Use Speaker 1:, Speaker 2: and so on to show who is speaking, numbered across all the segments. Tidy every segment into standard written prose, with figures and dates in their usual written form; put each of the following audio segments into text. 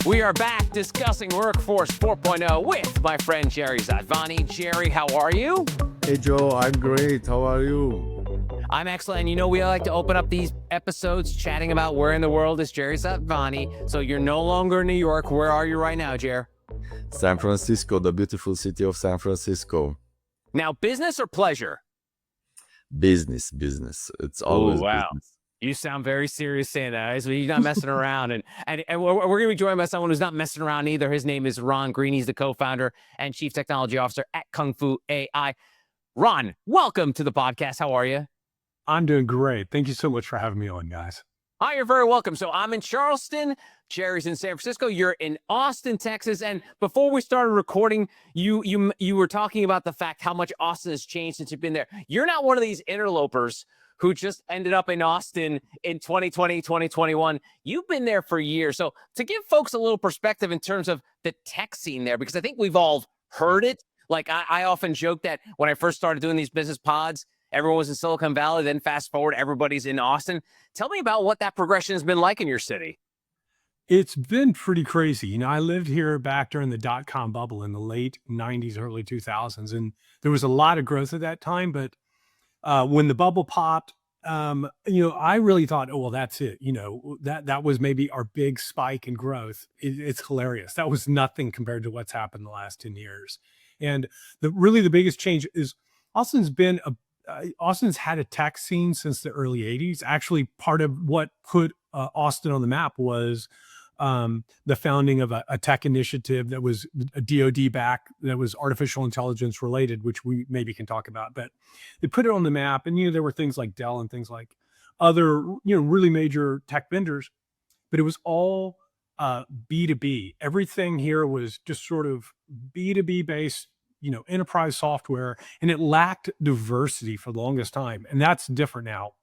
Speaker 1: We are back discussing Workforce 4.0 with my friend Jerry Szatvanyi. Jerry, how are you?
Speaker 2: Hey Joe, I'm great. How are you?
Speaker 1: I'm excellent. And you know, we like to open up these episodes chatting about where in the world is Jerry Szatvanyi. So you're no longer in New York. Where are you right now, Jer?
Speaker 2: San Francisco, the beautiful city of San Francisco.
Speaker 1: Now, business or pleasure?
Speaker 2: Business. It's always business.
Speaker 1: You sound very serious saying that. So you're not messing around. And we're going to be joined by someone who's not messing around either. His name is Ron Green. He's the co-founder and chief technology officer at KUNGFU.AI. Ron, welcome to the podcast. How are you?
Speaker 3: I'm doing great. Thank you so much for having me on, guys.
Speaker 1: Oh, you're very welcome. So I'm in Charleston. Jerry's in San Francisco. You're in Austin, Texas. And before we started recording, you were talking about the fact how much Austin has changed since you've been there. You're not one of these interlopers who just ended up in Austin in 2020, 2021. You've been there for years. So to give folks a little perspective in terms of the tech scene there, because I think we've all heard it. Like I often joke that when I first started doing these business pods, everyone was in Silicon Valley. Then fast forward, everybody's in Austin. Tell me about what that progression has been like in your city.
Speaker 3: It's been pretty crazy. You know, I lived here back during the dot-com bubble in the late 90s, early 2000s. And there was a lot of growth at that time. But when the bubble popped, I really thought, oh, well, that's it. You know, that was maybe our big spike in growth. It's hilarious. That was nothing compared to what's happened the last 10 years. And the biggest change is Austin's had a tech scene since the early 80s. Actually, part of what put Austin on the map was the founding of a tech initiative that was a DoD back, that was artificial intelligence related, which we maybe can talk about. But they put it on the map, and there were things like Dell and things like other really major tech vendors, but it was all B2B. Everything here was just sort of B2B based, enterprise software, and it lacked diversity for the longest time. And that's different now.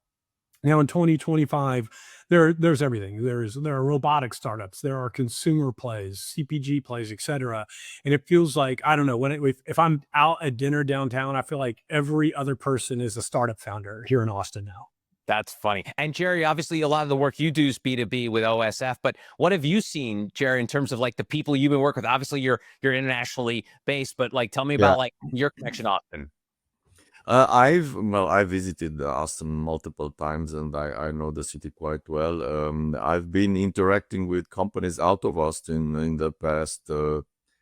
Speaker 3: Now in 2025, there's everything. There are robotic startups, there are consumer plays, CPG plays, etc. And it feels like, I don't know, if I'm out at dinner downtown, I feel like every other person is a startup founder here in Austin now.
Speaker 1: That's funny. And Jerry, obviously a lot of the work you do is B2B with OSF, but what have you seen, Jerry, in terms of like the people you've been working with? Obviously you're internationally based, but like, tell me about like your connection, Austin.
Speaker 2: I visited Austin multiple times, and I know the city quite well. I've been interacting with companies out of Austin in the past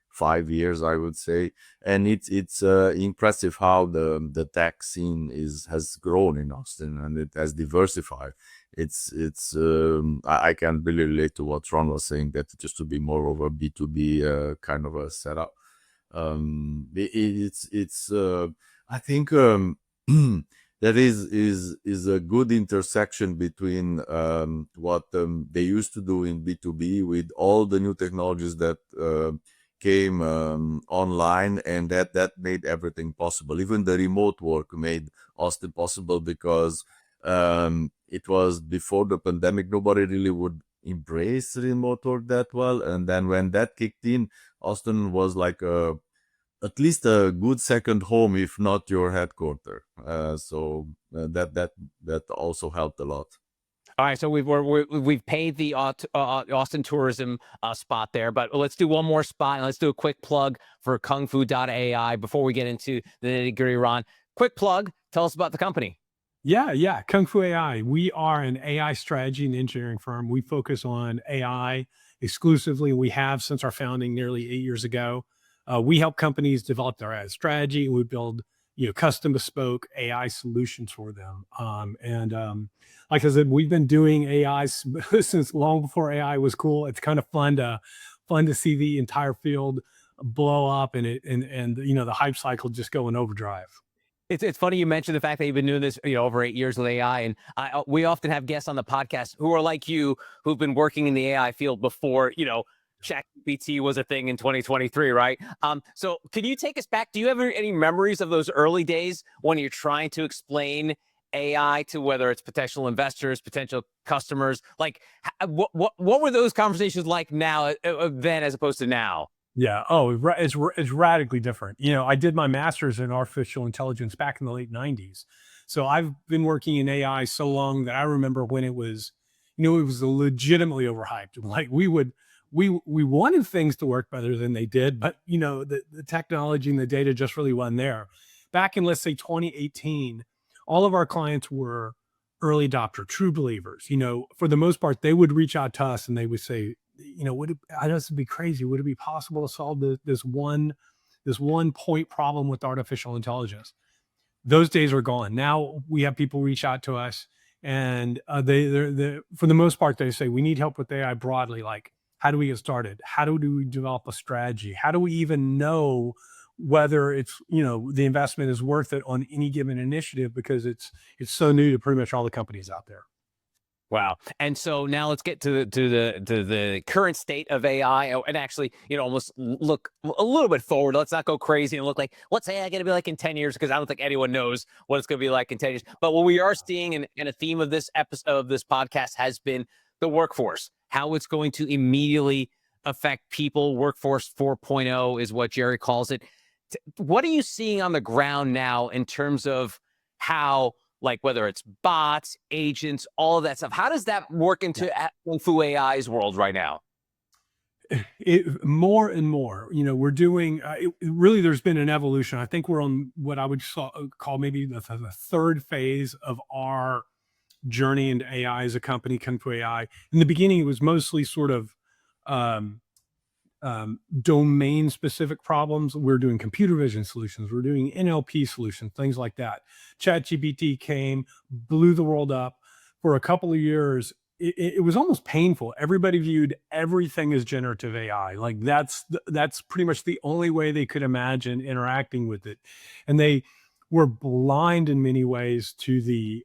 Speaker 2: 5 years, I would say, and it's impressive how the tech scene has grown in Austin, and it has diversified. I can really relate to what Ron was saying, that it used to be more of a B2B kind of a setup. I think that is a good intersection between what they used to do in B2B with all the new technologies that came online, and that made everything possible. Even the remote work made Austin possible, because it was before the pandemic. Nobody really would embrace remote work that well, and then when that kicked in, Austin was like at least a good second home, if not your headquarters. So that also helped a lot.
Speaker 1: All right, so we've paid the Austin tourism spot there, but let's do one more spot, and let's do a quick plug for KUNGFU.AI before we get into the nitty-gritty. Ron, quick plug. Tell us about the company.
Speaker 3: Yeah. KUNGFU.AI. We are an AI strategy and engineering firm. We focus on AI exclusively. We have since our founding nearly 8 years ago. We help companies develop their AI strategy. We build, custom bespoke AI solutions for them. Like I said, we've been doing AI since long before AI was cool. It's kind of fun to see the entire field blow up and the hype cycle just go in overdrive.
Speaker 1: It's funny you mentioned the fact that you've been doing this, over 8 years with AI, and we often have guests on the podcast who are like you, who've been working in the AI field before, ChatGPT was a thing in 2023, right? So can you take us back? Do you have any memories of those early days when you're trying to explain AI to whether it's potential investors, potential customers? Like, what were those conversations like now then as opposed to now?
Speaker 3: Yeah. Oh, it's radically different. I did my master's in artificial intelligence back in the late 90s. So I've been working in AI so long that I remember when it was legitimately overhyped. Like we would we wanted things to work better than they did, but the technology and the data just really wasn't there. Back in, let's say, 2018, all of our clients were early adopter, true believers. For the most part, they would reach out to us and they would say, I know this would be crazy. Would it be possible to solve this one point problem with artificial intelligence? Those days are gone. Now we have people reach out to us, and they for the most part, they say, we need help with AI broadly. Like, how do we get started? How do we develop a strategy? How do we even know whether it's, the investment is worth it on any given initiative, because it's so new to pretty much all the companies out there.
Speaker 1: Wow. And so now let's get to the current state of AI, and actually, almost look a little bit forward. Let's not go crazy and look like, what's AI going to be like in 10 years? Because I don't think anyone knows what it's going to be like in 10 years. But what we are seeing, and a theme of this episode of this podcast, has been the workforce, how it's going to immediately affect people. Workforce 4.0 is what Jerry calls it. What are you seeing on the ground now in terms of how, like, whether it's bots, agents, all of that stuff, how does that work into KUNGFU.AI's world right now?
Speaker 3: More and more, we're doing, really, there's been an evolution. I think we're on what I would call maybe the third phase of our journey into AI as a company, KUNGFU.AI. In the beginning, it was mostly sort of domain specific problems. We're doing computer vision solutions. We're doing NLP solutions, things like that. ChatGPT came, blew the world up. For a couple of years, it was almost painful. Everybody viewed everything as generative AI. Like that's pretty much the only way they could imagine interacting with it. And they were blind in many ways to the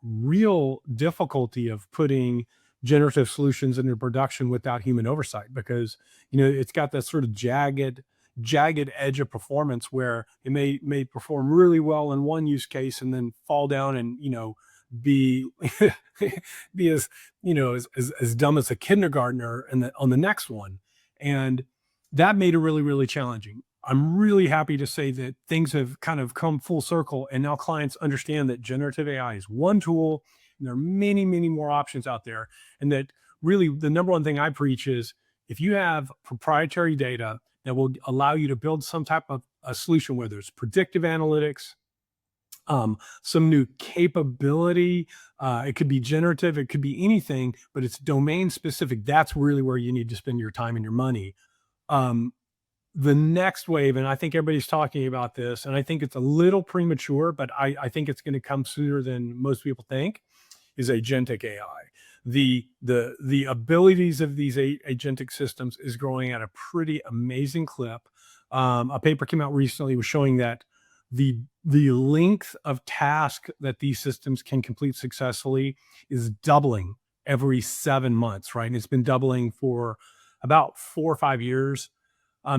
Speaker 3: real difficulty of putting generative solutions into production without human oversight, because it's got that sort of jagged edge of performance where it may perform really well in one use case and then fall down and be be as as dumb as a kindergartner on the next one. And that made it really, really challenging. I'm really happy to say that things have kind of come full circle, and now clients understand that generative AI is one tool, and there are many, many more options out there. And that really the number one thing I preach is, if you have proprietary data that will allow you to build some type of a solution, whether it's predictive analytics, some new capability, it could be generative, it could be anything, but it's domain specific. That's really where you need to spend your time and your money. The next wave, and I think everybody's talking about this, and I think it's a little premature, but I think it's going to come sooner than most people think, is agentic AI. The abilities of these agentic systems is growing at a pretty amazing clip. A paper came out recently was showing that the length of task that these systems can complete successfully is doubling every 7 months, right? And it's been doubling for about 4 or 5 years.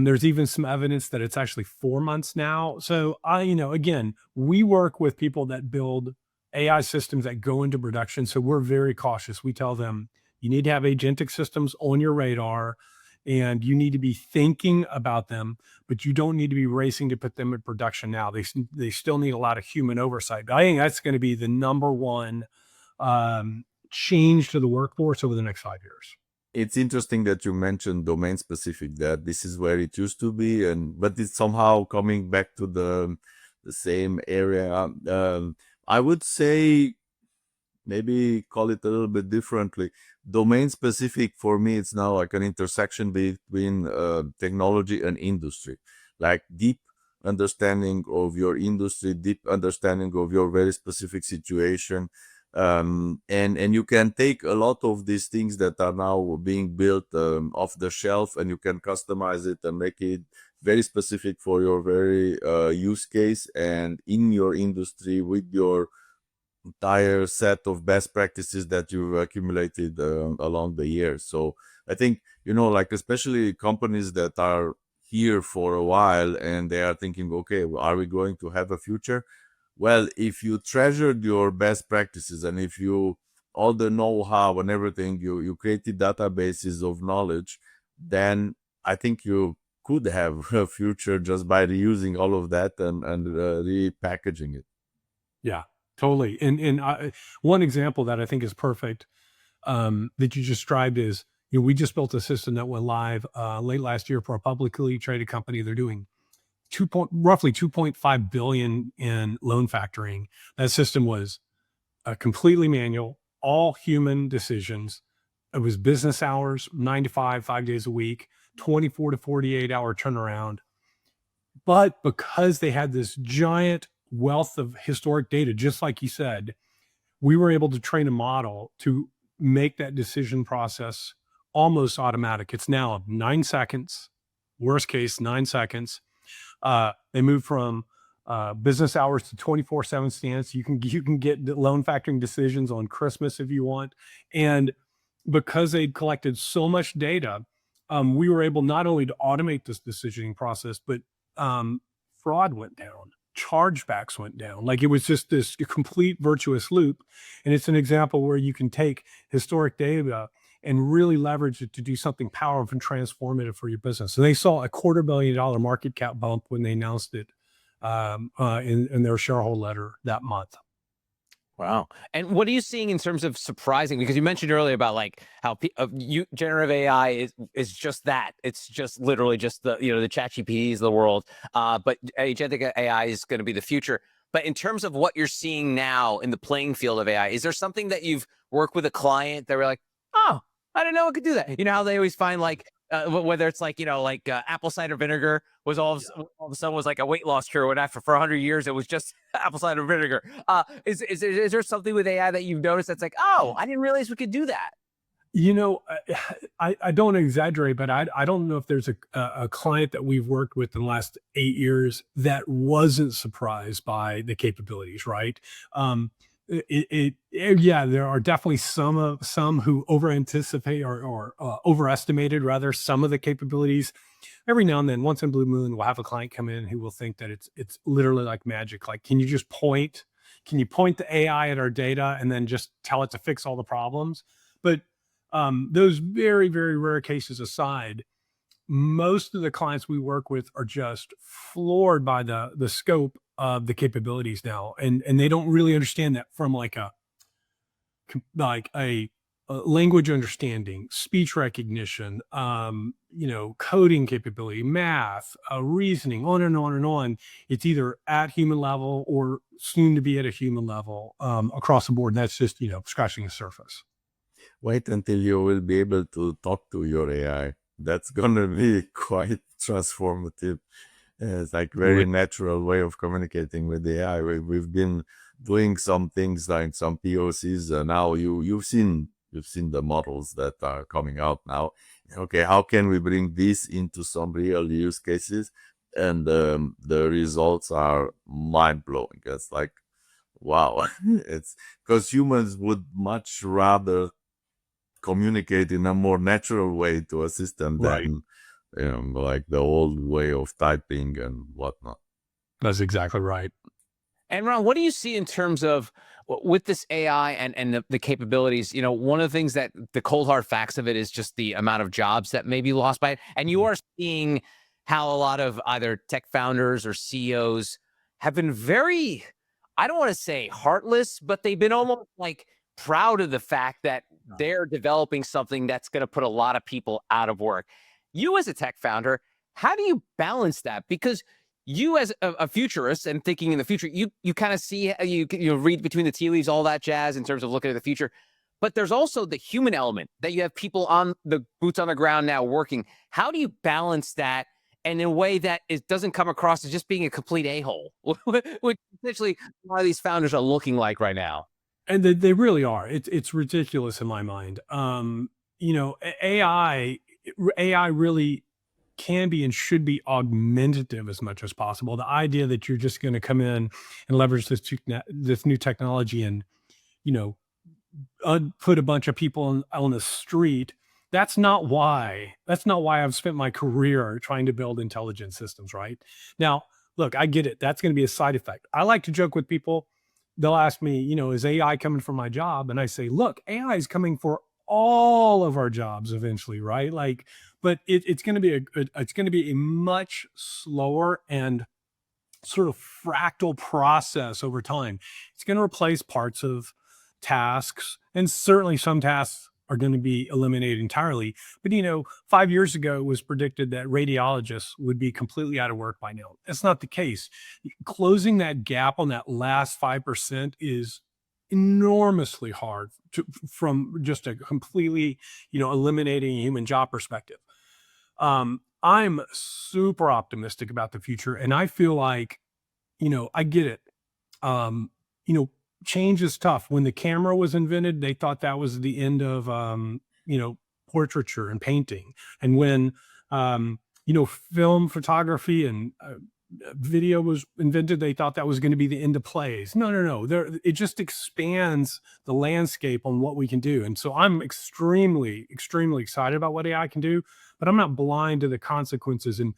Speaker 3: There's even some evidence that it's actually 4 months now. So again, we work with people that build AI systems that go into production. So we're very cautious. We tell them, you need to have agentic systems on your radar, and you need to be thinking about them, but you don't need to be racing to put them in production now. They still need a lot of human oversight. But I think that's going to be the number one change to the workforce over the next 5 years.
Speaker 2: It's interesting that you mentioned domain specific, that this is where it used to be, but it's somehow coming back to the same area. I would say, maybe call it a little bit differently. Domain specific for me, it's now like an intersection between technology and industry, like deep understanding of your industry, deep understanding of your very specific situation. And you can take a lot of these things that are now being built off the shelf, and you can customize it and make it very specific for your very use case and in your industry, with your entire set of best practices that you've accumulated along the years. So I think, like especially companies that are here for a while and they are thinking, okay, are we going to have a future? Well, if you treasured your best practices, and if you all the know-how and everything, you created databases of knowledge, then I think you could have a future just by reusing all of that and repackaging it.
Speaker 3: Yeah, totally. And one example that I think is perfect, that you described is, we just built a system that went live late last year for a publicly traded company. They're doing roughly 2.5 billion in loan factoring. That system was completely manual, all human decisions. It was business hours, 9 to 5, 5 days a week, 24 to 48 hour turnaround. But because they had this giant wealth of historic data, just like you said, we were able to train a model to make that decision process almost automatic. It's now 9 seconds, worst case, 9 seconds. They moved from business hours to 24/7 stance. You can get loan factoring decisions on Christmas if you want. And because they'd collected so much data, we were able not only to automate this decisioning process, but fraud went down, chargebacks went down. Like, it was just this complete virtuous loop. And it's an example where you can take historic data and really leverage it to do something powerful and transformative for your business. So they saw a $250 million market cap bump when they announced it in their shareholder letter that month.
Speaker 1: Wow. And what are you seeing in terms of surprising? Because you mentioned earlier about like how generative AI is just that. It's just literally just the ChatGPTs of the world. But agentic AI is going to be the future. But in terms of what you're seeing now in the playing field of AI, is there something that you've worked with a client that were like, oh, I didn't know it could do that? You know how they always find like, whether it's like, apple cider vinegar was all of a sudden was like a weight loss cure, when after for 100 years, it was just apple cider vinegar. Is there something with AI that you've noticed that's like, oh, I didn't realize we could do that?
Speaker 3: I don't exaggerate, but I don't know if there's a client that we've worked with in the last 8 years that wasn't surprised by the capabilities, right? Yeah, there are definitely some who over anticipate or overestimated rather some of the capabilities. Every now and then, once in a blue moon, we'll have a client come in who will think that it's literally like magic. Like, can you point the AI at our data and then just tell it to fix all the problems? But those very, very rare cases aside, most of the clients we work with are just floored by the scope of the capabilities now, and they don't really understand that from like a language understanding, speech recognition, coding capability, math, reasoning, on and on and on. It's either at human level or soon to be at a human level across the board. And that's just scratching the surface.
Speaker 2: Wait until you will be able to talk to your AI. That's gonna be quite transformative. It's like very natural way of communicating with the AI. We've been doing some things like some POCs. Now you've seen the models that are coming out now. Okay, how can we bring this into some real use cases? And the results are mind blowing. It's like, wow. It's because humans would much rather communicate in a more natural way to a system than like the old way of typing and whatnot.
Speaker 3: That's exactly right.
Speaker 1: And Ron, what do you see in terms of with this AI and the capabilities? One of the things that the cold hard facts of it is just the amount of jobs that may be lost by it. And you are seeing how a lot of either tech founders or CEOs have been very, I don't want to say heartless, but they've been almost like proud of the fact that they're developing something that's going to put a lot of people out of work. You as a tech founder, how do you balance that? Because you as a futurist and thinking in the future, you kind of see, you read between the tea leaves, all that jazz in terms of looking at the future. But there's also the human element that you have people on the boots on the ground now working. How do you balance that and in a way that it doesn't come across as just being a complete a-hole, which essentially a lot of these founders are looking like right now?
Speaker 3: And they really are. It's ridiculous in my mind. AI really can be and should be augmentative as much as possible. The idea that you're just going to come in and leverage this new technology and put a bunch of people on the street. That's not why I've spent my career trying to build intelligent systems. Right now, look, I get it. That's going to be a side effect. I like to joke with people. They'll ask me, is AI coming for my job? And I say, look, AI is coming for all of our jobs eventually, right? Like, but it's going to be a much slower and sort of fractal process over time. It's going to replace parts of tasks, and certainly some tasks are going to be eliminated entirely. But, 5 years ago, it was predicted that radiologists would be completely out of work by now. That's not the case. Closing that gap on that last 5% is enormously hard from just a completely, eliminating a human job perspective. I'm super optimistic about the future, and I feel like, I get it. Um, you know, Change is tough. When the camera was invented, they thought that was the end of, portraiture and painting. And when, film photography and video was invented, they thought that was going to be the end of plays. No, no, no. It just expands the landscape on what we can do. And so I'm extremely, extremely excited about what AI can do, but I'm not blind to the consequences. And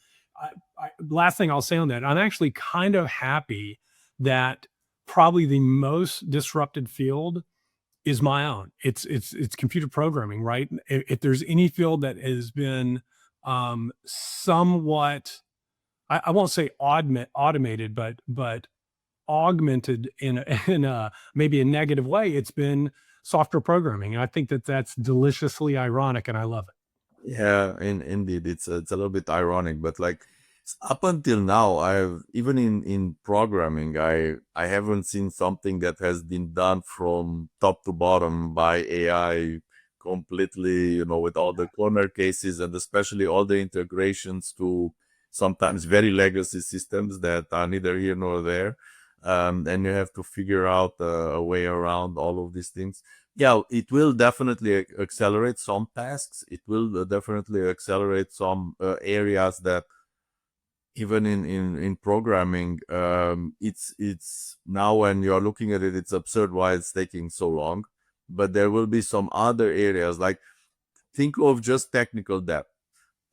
Speaker 3: last thing I'll say on that, I'm actually kind of happy that probably the most disrupted field is my own. It's computer programming, right? If there's any field that has been somewhat, I won't say automated, but augmented in a maybe a negative way, it's been software programming. And I think that that's deliciously ironic, and I love it.
Speaker 2: Yeah, indeed, it's a little bit ironic, but like up until now, I've even in programming, I haven't seen something that has been done from top to bottom by AI completely, with all the corner cases and especially all the integrations to sometimes very legacy systems that are neither here nor there. And you have to figure out a way around all of these things. Yeah, it will definitely accelerate some tasks. It will definitely accelerate some areas that even in programming, it's now when you're looking at it, it's absurd why it's taking so long. But there will be some other areas, like think of just technical debt.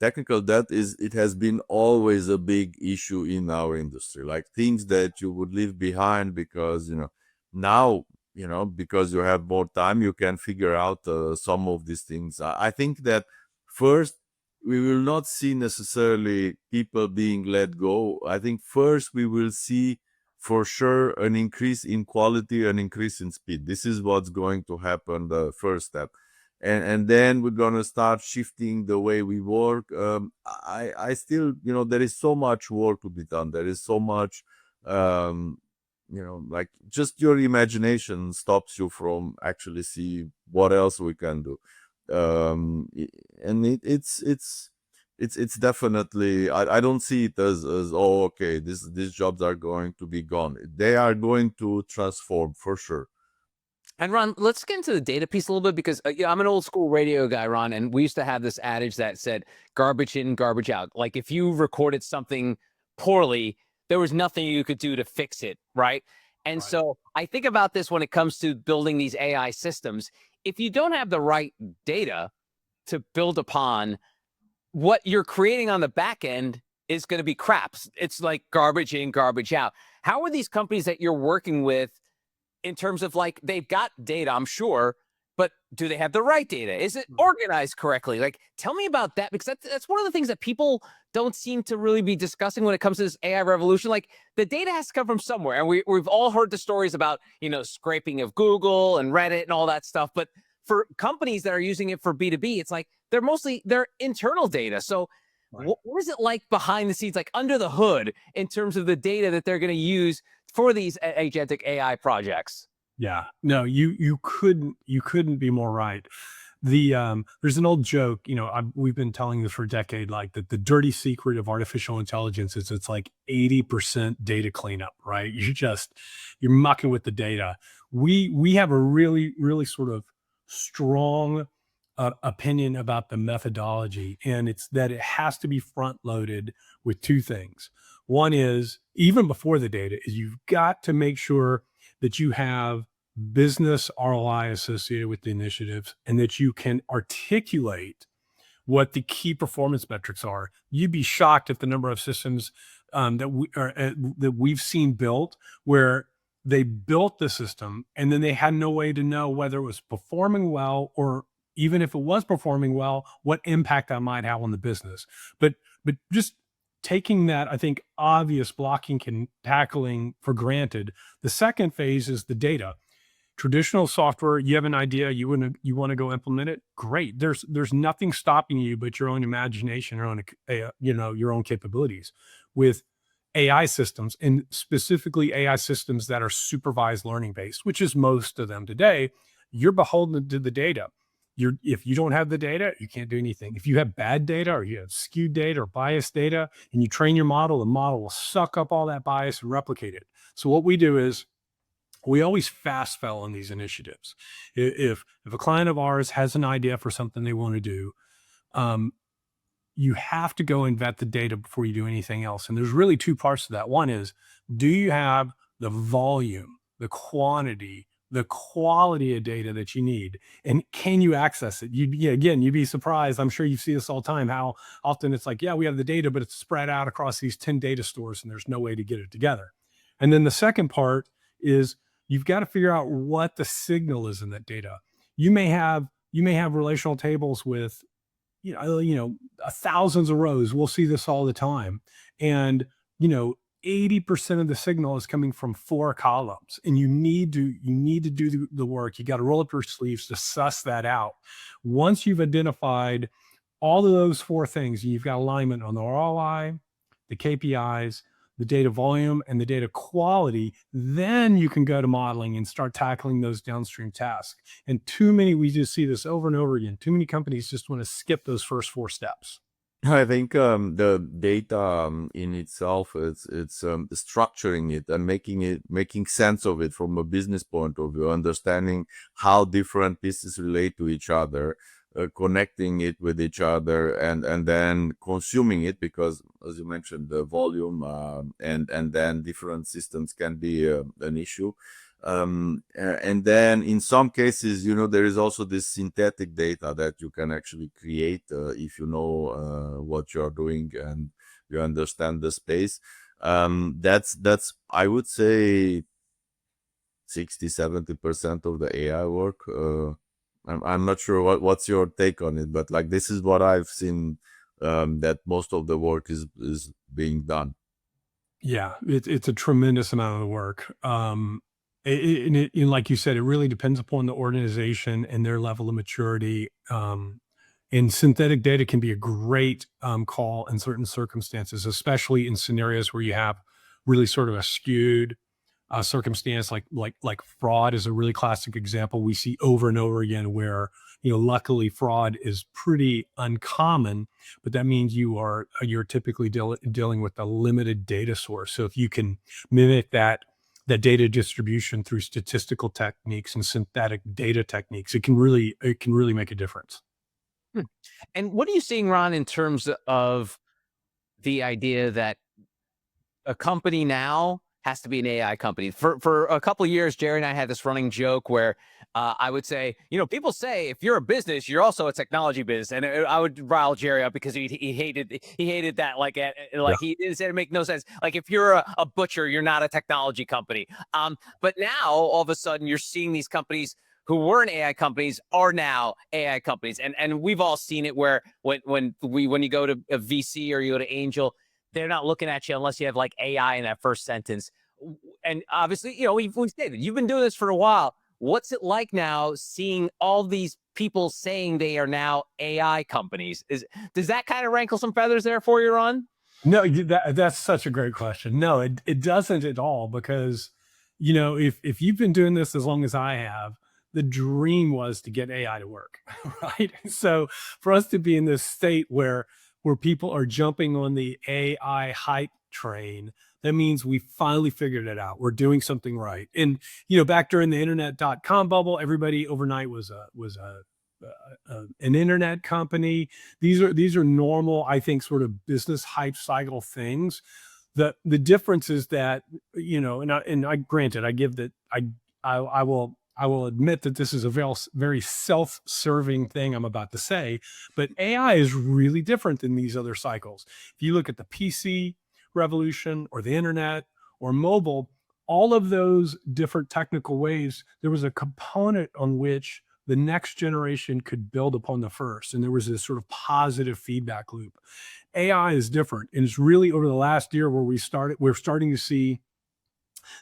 Speaker 2: Technical debt it has been always a big issue in our industry, like things that you would leave behind because, now, because you have more time, you can figure out some of these things. I think that first, we will not see necessarily people being let go. I think first we will see for sure an increase in quality, an increase in speed. This is what's going to happen, the first step. And then we're going to start shifting the way we work. I still, there is so much work to be done. There is so much, like just your imagination stops you from actually see what else we can do. And it's definitely, I don't see it as oh, okay, these jobs are going to be gone. They are going to transform for sure.
Speaker 1: And Ron, let's get into the data piece a little bit, because I'm an old school radio guy, Ron, and we used to have this adage that said garbage in, garbage out. Like if you recorded something poorly, there was nothing you could do to fix it, right? And
Speaker 3: Right.
Speaker 1: so I think about this when it comes to building these AI systems. If you don't have the right data to build upon, what you're creating on the back end is going to be crap. It's like garbage in, garbage out. How are these companies that you're working with in terms of, like, they've got data, I'm sure, but do they have the right data? Is it organized correctly? Like, tell me about that, because that's one of the things that people don't seem to really be discussing when it comes to this AI revolution. Like, the data has to come from somewhere. And we've all heard the stories about, scraping of Google and Reddit and all that stuff. But for companies that are using it for B2B, it's like they're mostly their internal data. So
Speaker 3: Right.
Speaker 1: what is it like behind the scenes, like under the hood, in terms of the data that they're going to use for these agentic AI projects?
Speaker 3: Yeah, no, you couldn't be more right. There's an old joke, we've been telling this for a decade, like that the dirty secret of artificial intelligence is it's like 80% data cleanup, right? You're mucking with the data. We have a really, really sort of strong opinion about the methodology, and it's that it has to be front loaded with two things. One is, even before the data, is you've got to make sure that you have business ROI associated with the initiatives, and that you can articulate what the key performance metrics are. You'd be shocked at the number of systems that we've seen built where they built the system and then they had no way to know whether it was performing well, or even if it was performing well, what impact that might have on the business. But just taking that, I think, obvious blocking and tackling for granted, the second phase is the data. traditional software, you have an idea, you want to go implement it. Great. There's nothing stopping you but your own imagination, your own your own capabilities. With AI systems, and specifically AI systems that are supervised learning based, which is most of them today, you're beholden to the data. If you don't have the data, you can't do anything. If you have bad data or you have skewed data or biased data and you train your model, the model will suck up all that bias and replicate it. So what we do is we always fast fail on these initiatives. If a client of ours has an idea for something they want to do, you have to go and vet the data before you do anything else. And there's really two parts to that. One is, do you have the volume, the quantity, the quality of data that you need? And can you access it? You'd be surprised. I'm sure you see this all the time, how often it's like, yeah, we have the data, but it's spread out across these 10 data stores and there's no way to get it together. And then the second part is you've got to figure out what the signal is in that data. You may have relational tables with thousands of rows. We'll see this all the time. And 80% of the signal is coming from 4 columns, and you need to do the work. You got to roll up your sleeves to suss that out. Once you've identified all of those 4 things, you've got alignment on the ROI, the KPIs, the data volume, and the data quality, then you can go to modeling and start tackling those downstream tasks. And we just see this over and over again. Too many companies just want to skip those first 4 steps.
Speaker 2: I think the data in itself, it's structuring it and making sense of it from a business point of view, understanding how different pieces relate to each other, connecting it with each other, and then consuming it, because as you mentioned, the volume and then different systems can be an issue. And then in some cases, there is also this synthetic data that you can actually create if you know what you're doing and you understand the space. That's I would say 60-70% of the AI work. I'm not sure what's your take on it, but like, this is what I've seen, that most of the work is being done.
Speaker 3: Yeah, it's a tremendous amount of the work. And like you said, it really depends upon the organization and their level of maturity. And synthetic data can be a great call in certain circumstances, especially in scenarios where you have really sort of a skewed circumstance, like fraud is a really classic example we see over and over again, where luckily fraud is pretty uncommon, but that means you're typically dealing with a limited data source. So if you can mimic that data distribution through statistical techniques and synthetic data techniques, it can really make a difference.
Speaker 1: And what are you seeing, Ron, in terms of the idea that a company now has to be an AI company? For a couple of years, Jerry and I had this running joke where I would say, people say if you're a business, you're also a technology business, and I would rile Jerry up because he hated that, he said it make no sense. Like, if you're a butcher, you're not a technology company. But now all of a sudden you're seeing these companies who weren't AI companies are now AI companies, and we've all seen it where when you go to a VC or you go to angel, they're not looking at you unless you have like AI in that first sentence. And obviously, we've stated you've been doing this for a while. What's it like now seeing all these people saying they are now AI companies? Does that kind of rankle some feathers there for you, Ron?
Speaker 3: No, that's such a great question. No, it doesn't at all, because if you've been doing this as long as I have, the dream was to get AI to work, right? So for us to be in this state where people are jumping on the AI hype train, that means we finally figured it out. We're doing something right. And back during the internet.com bubble, everybody overnight was an internet company. These are normal, I think, sort of business hype cycle things. The difference is that and I granted, I will admit that this is a very self-serving thing I'm about to say, but AI is really different than these other cycles. If you look at the PC revolution or the internet or mobile, all of those different technical ways, there was a component on which the next generation could build upon the first. And there was this sort of positive feedback loop. AI is different. And it's really over the last year where we're starting to see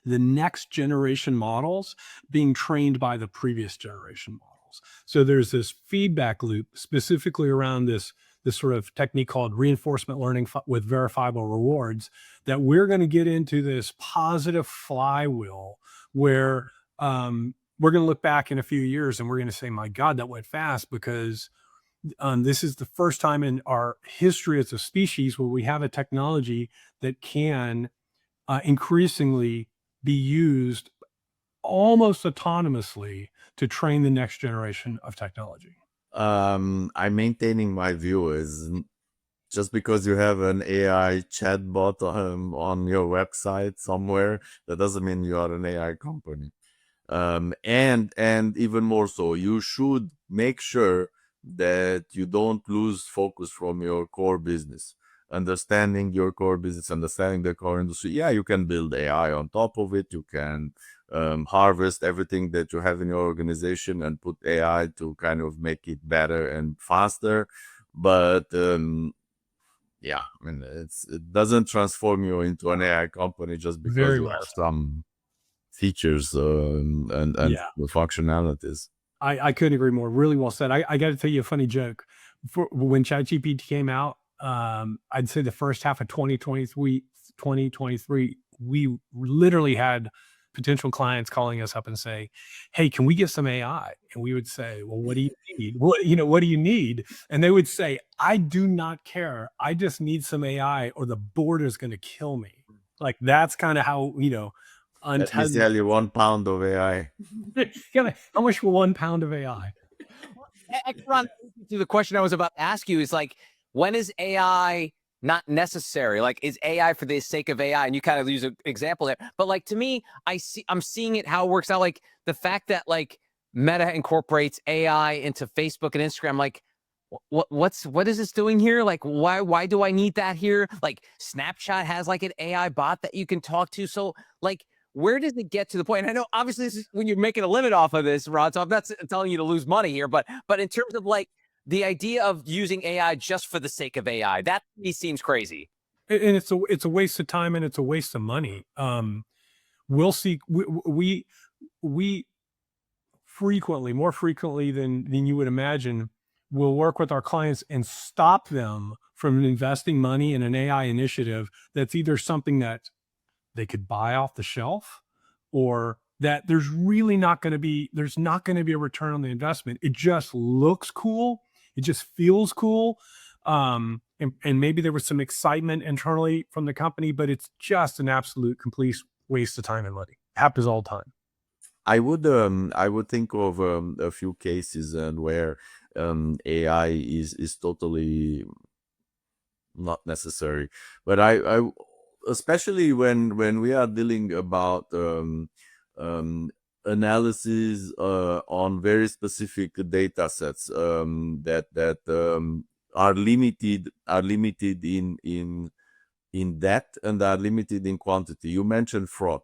Speaker 3: the next generation models being trained by the previous generation models. So there's this feedback loop specifically around this sort of technique called reinforcement learning with verifiable rewards, that we're going to get into this positive flywheel where we're going to look back in a few years and we're going to say, my God, that went fast, because this is the first time in our history as a species where we have a technology that can increasingly be used almost autonomously to train the next generation of technology.
Speaker 2: I'm maintaining my view is just because you have an AI chatbot on your website somewhere, that doesn't mean you are an AI company. And even more so, you should make sure that you don't lose focus from your core business. Understanding your core business, understanding the core industry. Yeah, you can build AI on top of it. You can harvest everything that you have in your organization and put AI to kind of make it better and faster. But yeah, I mean, it doesn't transform you into an AI company just because
Speaker 3: Very
Speaker 2: you
Speaker 3: well
Speaker 2: have
Speaker 3: said.
Speaker 2: some features and
Speaker 3: Yeah.
Speaker 2: functionalities.
Speaker 3: I couldn't agree more. Really well said. I got to tell you a funny joke. When ChatGPT came out, I'd say the first half of 2023, we literally had potential clients calling us up and say, "Hey, can we get some AI?" And we would say, "Well, what do you need? What do you need?" And they would say, "I do not care. I just need some AI, or the board is going to kill me." Like, that's kind of how,
Speaker 2: Let me sell you 1 pound of AI.
Speaker 3: how much for 1 pound of AI?
Speaker 1: Ron, to the question I was about to ask you is like, when is AI not necessary? Like, is AI for the sake of AI? And you kind of use an example there, but like, to me, I'm seeing it how it works out. Like the fact that like Meta incorporates AI into Facebook and Instagram, like what is this doing here? Like, why do I need that here? Like Snapchat has like an AI bot that you can talk to. So like, where does it get to the point? And I know obviously this is when you're making a limit off of this, Rod. So I'm not telling you to lose money here, but in terms of like the idea of using AI just for the sake of AI, that to me seems crazy.
Speaker 3: And it's a waste of time and it's a waste of money. We'll see. We frequently, more frequently than you would imagine, will work with our clients and stop them from investing money in an AI initiative that's either something that they could buy off the shelf, or that there's not going to be a return on the investment. It just looks cool. It just feels cool. And maybe there was some excitement internally from the company, but it's just an absolute complete waste of time and money. Happens all the time.
Speaker 2: I would think of a few cases and where AI is totally not necessary, but I especially when we are dealing about analysis on very specific data sets that are limited in depth and are limited in quantity. You mentioned fraud.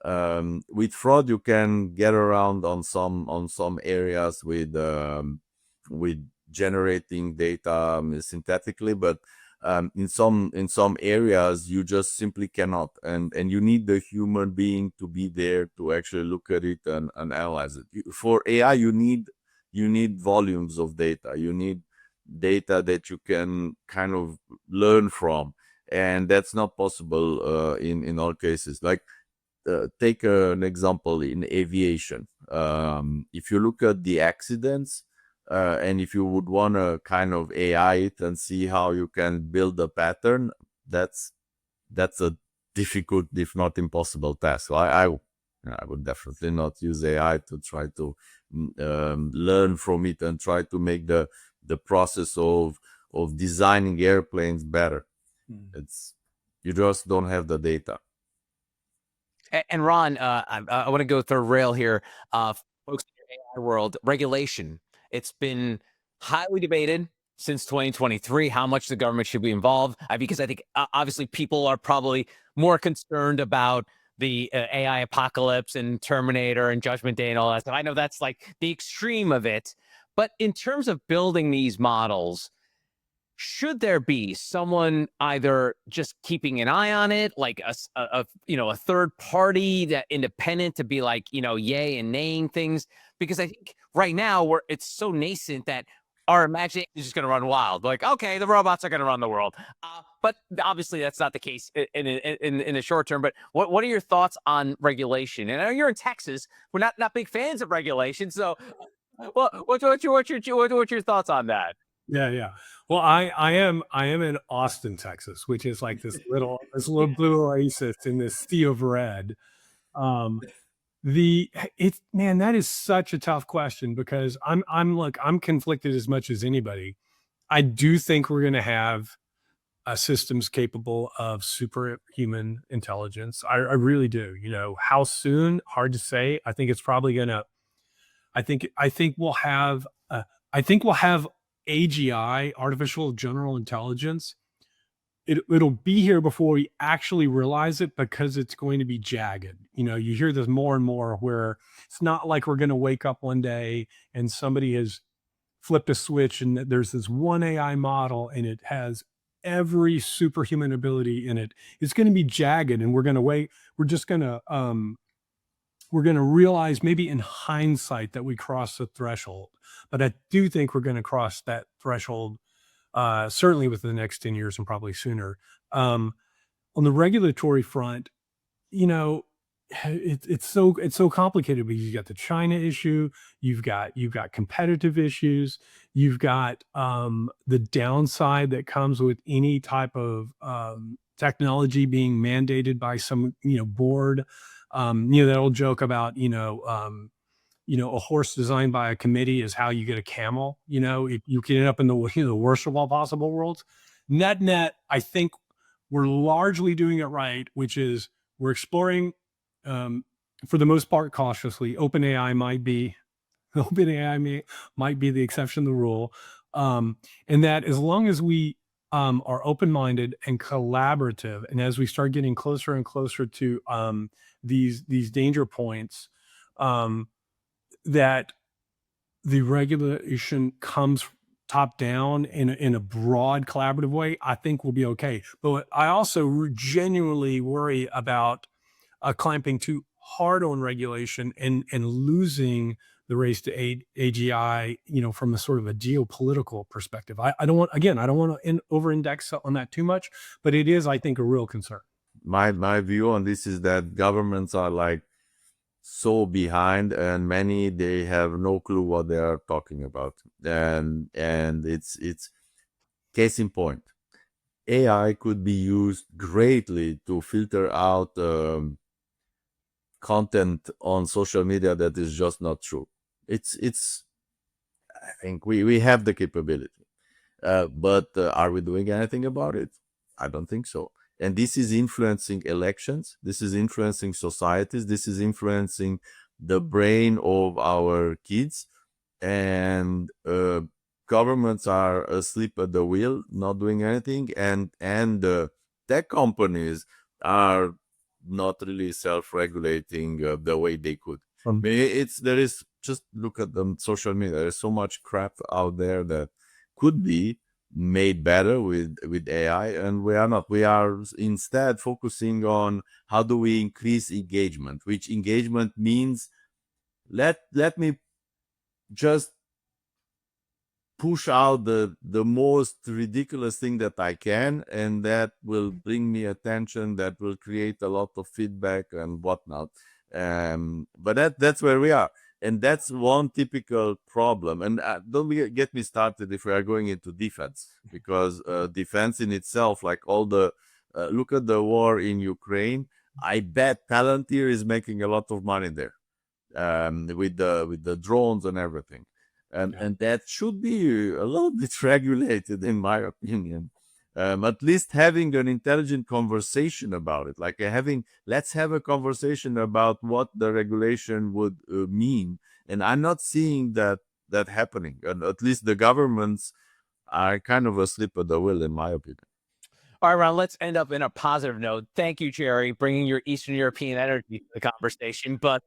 Speaker 2: With fraud, you can get around on some areas with generating data synthetically, but in some areas you just simply cannot, and you need the human being to be there to actually look at it and analyze it. For AI, you need volumes of data. You need data that you can kind of learn from, and that's not possible in all cases. Like take an example in aviation. If you look at the accidents, and if you would want to kind of AI it and see how you can build a pattern, that's a difficult, if not impossible task. So I would definitely not use AI to try to learn from it and try to make the process of designing airplanes better. You just don't have the data.
Speaker 1: And Ron, I want to go third rail here. Folks in the AI world, regulation. It's been highly debated since 2023 how much the government should be involved. Because I think obviously people are probably more concerned about the AI apocalypse and Terminator and Judgment Day and all that stuff. I know that's like the extreme of it. But in terms of building these models, should there be someone either just keeping an eye on it, like a third party that independent to be like, yay and naying things? Because I think right now it's so nascent that our imagination is just going to run wild. Like, okay, the robots are going to run the world, but obviously that's not the case in the short term. But what are your thoughts on regulation? And I know you're in Texas. We're not big fans of regulation, so well, what's your thoughts on that?
Speaker 3: Yeah. Well, I am in Austin, Texas, which is like this little blue oasis in this sea of red. Um, it's man, that is such a tough question because I'm conflicted as much as anybody. I do think we're going to have systems capable of superhuman intelligence. I really do. How soon? Hard to say. I think it's probably going to. I think we'll have. I think we'll have AGI, artificial general intelligence. It'll be here before we actually realize it because it's going to be jagged. You hear this more and more where it's not like we're going to wake up one day and somebody has flipped a switch and there's this one AI model and it has every superhuman ability in it. It's going to be jagged and we're going to wait. We're going to realize maybe in hindsight that we crossed the threshold. But I do think we're going to cross that threshold certainly within the next 10 years and probably sooner. On the regulatory front, it's so complicated because you've got the China issue, you've got competitive issues, you've got the downside that comes with any type of technology being mandated by some board. That old joke about a horse designed by a committee is how you get a camel. If you can end up in the worst of all possible worlds. Net, I think we're largely doing it right, which is we're exploring, for the most part, cautiously. OpenAI might be the exception to the rule, and that as long as we are open-minded and collaborative, and as we start getting closer and closer to these danger points, that the regulation comes top down in a broad collaborative way, I think we'll be okay. But I also genuinely worry about clamping too hard on regulation and losing the race to AGI, from a sort of a geopolitical perspective. I don't want to over-index on that too much, but it is, I think, a real concern.
Speaker 2: My view on this is that governments are like so behind, and many they have no clue what they are talking about, and it's case in point. AI could be used greatly to filter out content on social media that is just not true. It's I think we have the capability, but are we doing anything about it? I don't think so. And this is influencing elections. This is influencing societies. This is influencing the brain of our kids. And governments are asleep at the wheel, not doing anything. And tech companies are not really self-regulating the way they could. There is, just look at the social media. There's so much crap out there that could be made better with AI, and we are not. We are instead focusing on how do we increase engagement, which engagement means let me just push out the most ridiculous thing that I can, and that will bring me attention, that will create a lot of feedback and whatnot. But that's where we are. And that's one typical problem. And don't get me started if we are going into defense, because defense in itself, like all the, look at the war in Ukraine. I bet Palantir is making a lot of money there with the drones and everything. And that should be a little bit regulated, in my opinion. At least having an intelligent conversation about it, like let's have a conversation about what the regulation would mean. And I'm not seeing that happening. And at least the governments are kind of asleep at the wheel, in my opinion.
Speaker 1: All right, Ron, let's end up in a positive note. Thank you, Jerry, bringing your Eastern European energy to the conversation. But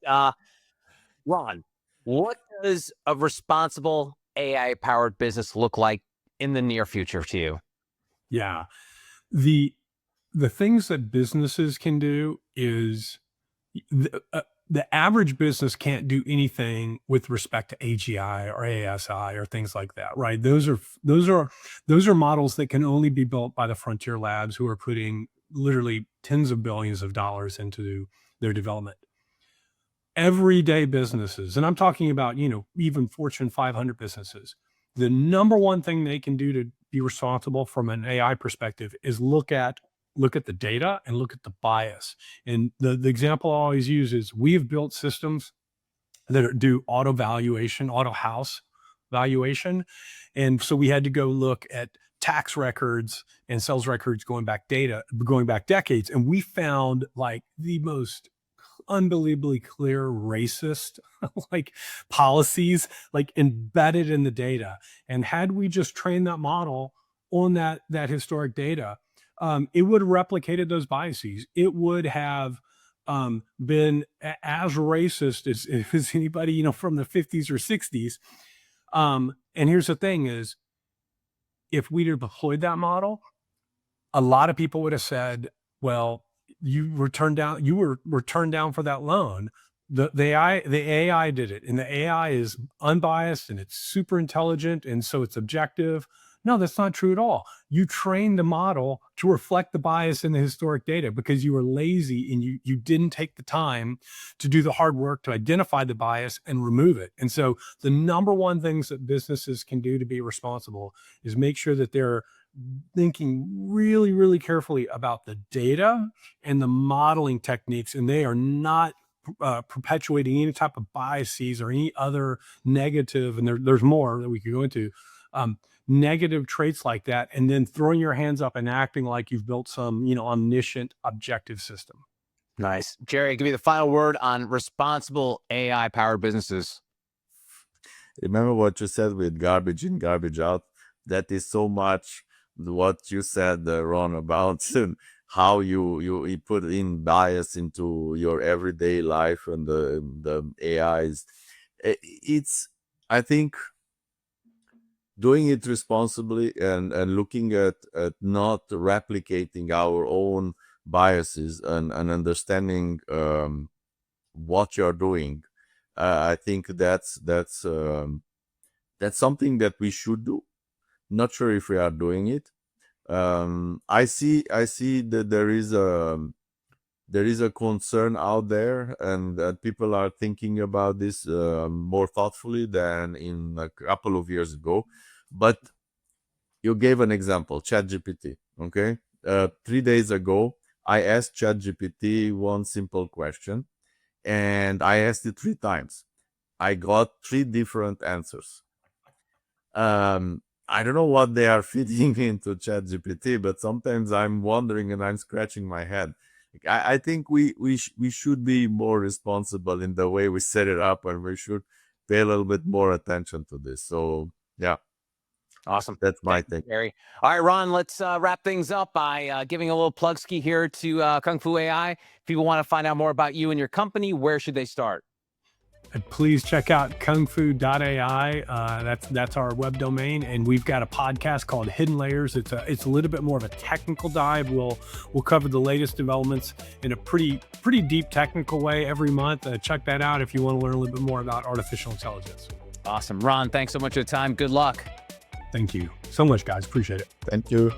Speaker 1: Ron, what does a responsible AI-powered business look like in the near future to you?
Speaker 3: Yeah. The things that businesses can do is the average business can't do anything with respect to AGI or ASI or things like that, right? Those are models that can only be built by the frontier labs who are putting literally tens of billions of dollars into their development. Everyday businesses, and I'm talking about, even Fortune 500 businesses, the number one thing they can do to be responsible from an AI perspective is look at the data and look at the bias. And the example I always use is we have built systems that do auto house valuation. And so we had to go look at tax records and sales records going back decades. And we found like the most unbelievably clear racist like policies like embedded in the data. And had we just trained that model on that historic data, it would have replicated those biases. It would have been as racist as anybody, from the 50s or 60s. And here's the thing is, if we'd have deployed that model, a lot of people would have said, well, you were turned down for that loan. The AI did it, and the AI is unbiased and it's super intelligent, and so it's objective. No, that's not true at all. You trained the model to reflect the bias in the historic data because you were lazy and you didn't take the time to do the hard work to identify the bias and remove it. And so the number one things that businesses can do to be responsible is make sure that they're thinking really, really carefully about the data and the modeling techniques, and they are not perpetuating any type of biases or any other negative, and there's more that we could go into, negative traits like that, and then throwing your hands up and acting like you've built some, omniscient objective system.
Speaker 1: Nice. Jerry, give me the final word on responsible AI powered businesses.
Speaker 2: Remember what you said with garbage in, garbage out? That is so much what you said, Ron, about how you put in bias into your everyday life and the AIs. It's, I think, doing it responsibly and looking at not replicating our own biases and understanding what you're doing. I think that's something that we should do. Not sure if we are doing it. I see that there is a concern out there, and that people are thinking about this more thoughtfully than in a couple of years ago. But you gave an example, ChatGPT. Okay, 3 days ago, I asked ChatGPT one simple question, and I asked it 3 times. I got 3 different answers. I don't know what they are feeding into ChatGPT, but sometimes I'm wondering and I'm scratching my head. I think we should be more responsible in the way we set it up, and we should pay a little bit more attention to this. So yeah.
Speaker 1: Awesome.
Speaker 2: That's my thing.
Speaker 1: Gary. All right, Ron, let's wrap things up by giving a little plug ski here to KUNGFU.AI. If people want to find out more about you and your company, where should they start?
Speaker 3: And please check out KUNGFU.AI. That's our web domain, and we've got a podcast called Hidden Layers. It's a little bit more of a technical dive. We'll cover the latest developments in a pretty deep technical way every month. Check that out if you want to learn a little bit more about artificial intelligence.
Speaker 1: Awesome, Ron. Thanks so much for the time. Good luck.
Speaker 3: Thank you so much, guys. Appreciate it.
Speaker 2: Thank you.